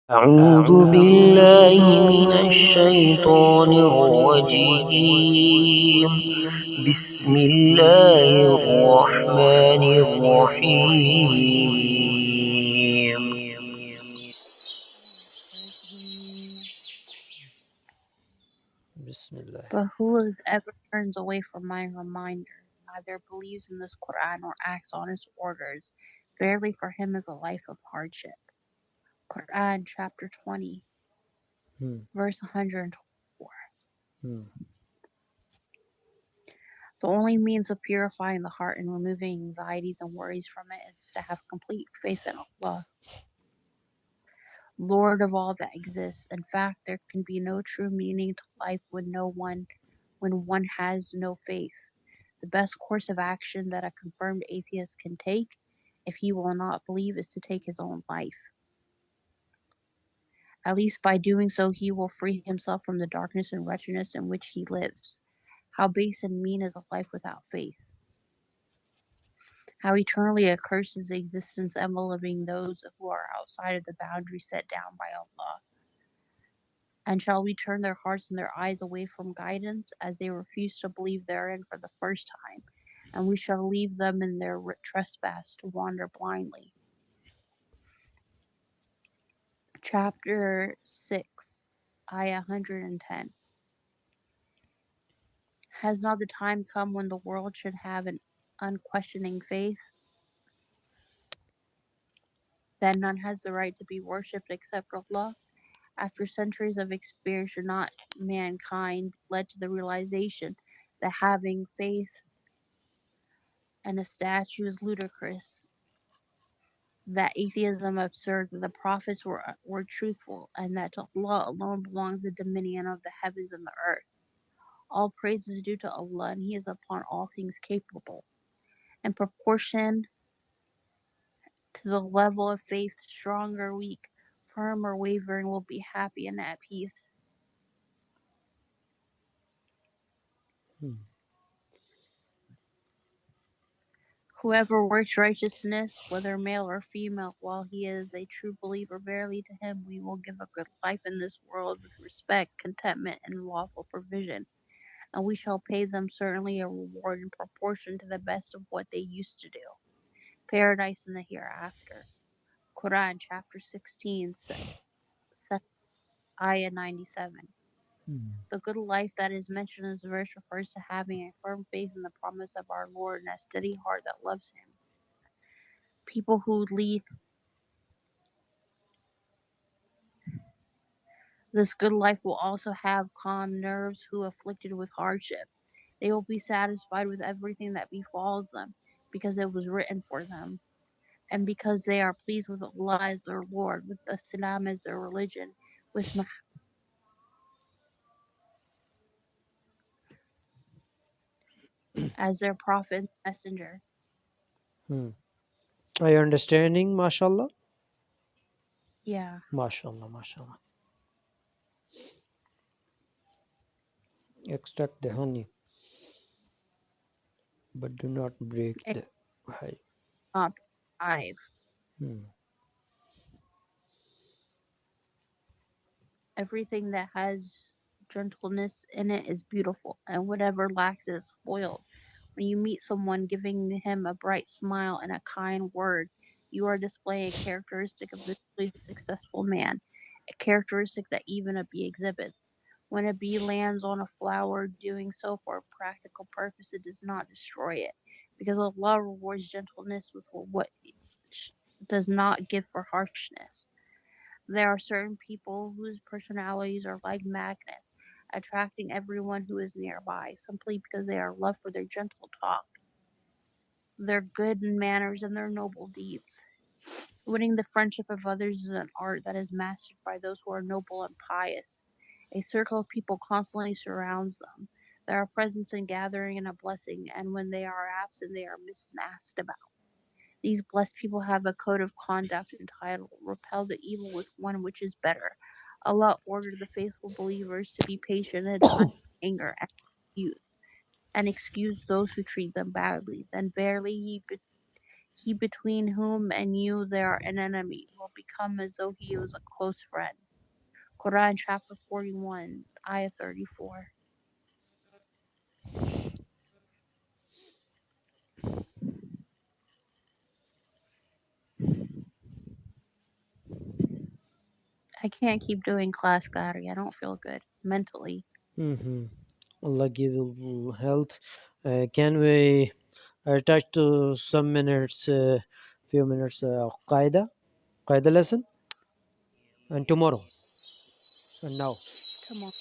أعوذ بالله من الشيطان الرجيم بسم الله الرحمن الرحيم بسم الله. But whoever turns away from my reminder, neither believes in this Quran or acts on its orders, verily for him is a life of hardship. Quran chapter 20, verse 124. The only means of purifying the heart and removing anxieties and worries from it is to have complete faith in Allah, Lord of all that exists. In fact, there can be no true meaning to life when one has no faith. The best course of action that a confirmed atheist can take, if he will not believe, is to take his own life. At least by doing so, he will free himself from the darkness and wretchedness in which he lives. How base and mean is a life without faith. How eternally accursed is the existence enveloping those who are outside of the boundary set down by Allah. And shall we turn their hearts and their eyes away from guidance, as they refuse to believe therein for the first time, and we shall leave them in their trespass to wander blindly. Chapter 6, Ayah 110. Has not the time come when the world should have an unquestioning faith? That none has the right to be worshipped except Allah? After centuries of experience, should not mankind led to the realization that having faith in a statue is ludicrous, that atheism absurd, that the prophets were truthful, and that to Allah alone belongs the dominion of the heavens and the earth. All praise is due to Allah, and He is upon all things capable. In proportion to the level of faith, strong or weak, firm or wavering, will be happy and at peace. Whoever works righteousness, whether male or female, while he is a true believer, verily to him we will give a good life in this world with respect, contentment, and lawful provision. And we shall pay them certainly a reward in proportion to the best of what they used to do. Paradise in the hereafter. Quran chapter 16, Ayah 97. The good life that is mentioned in this verse refers to having a firm faith in the promise of our Lord and a steady heart that loves Him. People who lead this good life will also have calm nerves who afflicted with hardship. They will be satisfied with everything that befalls them, because it was written for them, and because they are pleased with Allah as their Lord, with Islam as their religion, with as their prophet and messenger. Are you understanding, mashallah? Yeah. Mashallah, mashallah. Extract the honey, but do not break the hive. Not 5. Everything that has gentleness in it is beautiful, and whatever lacks is spoiled. When you meet someone, giving him a bright smile and a kind word, you are displaying a characteristic of the truly successful man, a characteristic that even a bee exhibits. When a bee lands on a flower, doing so for a practical purpose, it does not destroy it, because Allah rewards gentleness with what it does not give for harshness. There are certain people whose personalities are like magnets, attracting everyone who is nearby, simply because they are loved for their gentle talk, their good manners, and their noble deeds. Winning the friendship of others is an art that is mastered by those who are noble and pious. A circle of people constantly surrounds them. Their presence and gathering and a blessing, and when they are absent, they are missed and asked about. These blessed people have a code of conduct entitled, Repel the evil with one which is better. Allah ordered the faithful believers to be patient in time of anger and excuse those who treat them badly. Then verily He between whom and you there are an enemy will become as though he was a close friend. Quran chapter 41, ayah 34. I can't keep doing class, Gary. I don't feel good mentally. Allah give you health. Can we attach to some minutes, few minutes, Qaida lesson, and tomorrow and now? Come on.